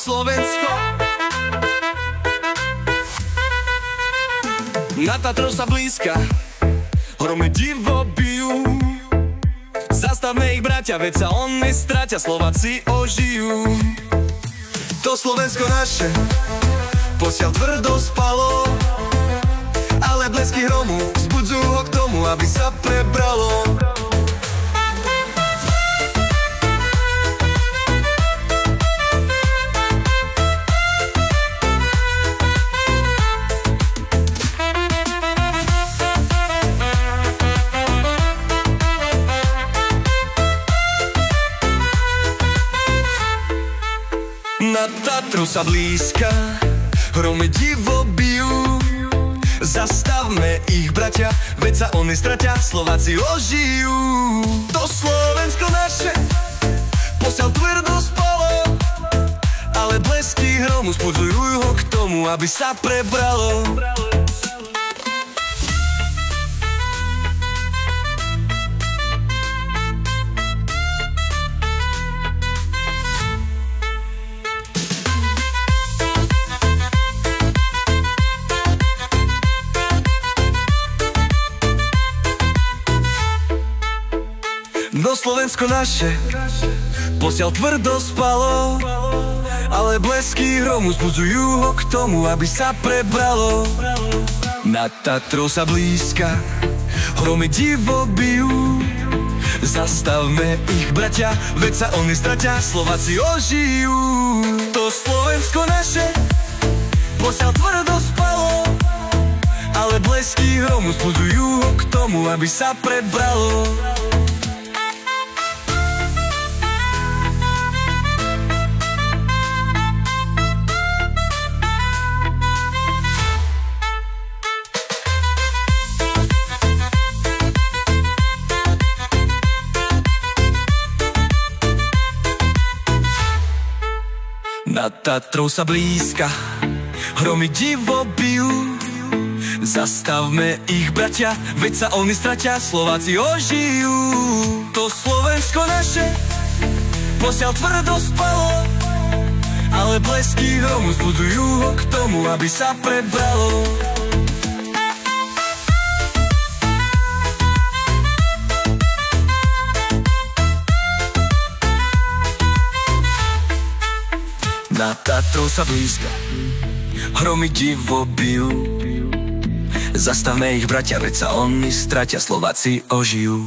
Slovensko. Na Tatru sa blízka, hromy divo bijú. Zastavme ich, bratia, veď sa oni stratia, Slováci ožijú. To Slovensko naše posiaľ tvrdo spalo, ale blesky hromu vzbudzujú ho k tomu, aby sa prebralo. Na Tatru sa blízka, hromy divo bijú. Zastavme ich, bratia, veď sa oni stratia, Slováci ožijú. To Slovensko naše posiaľ tvrdo spalo, ale blesky hromu vzbudzujú ho k tomu, aby sa prebralo. No Slovensko naše posiaľ tvrdo spalo, ale blesky hromu vzbudzujú ho k tomu, aby sa prebralo. Na Tatru sa blízka, hromy divo bijú. Zastavme ich, bratia, veď sa oni stratia, Slováci ožijú. To Slovensko naše posiaľ tvrdo spalo, ale blesky hromu vzbudzujú ho k tomu, aby sa prebralo. Na Tatru sa blízka, hromy divo bijú. Zastavme ich, bratia, veď sa oni stratia, Slováci ožijú. To Slovensko naše posiaľ tvrdo spalo, ale blesky hromu vzbudzujú ho k tomu, aby sa prebralo. Na Tatru sa blízka, hromy divo bijú. Zastavme ich, bratia, veď sa oni stratia, Slováci ožijú.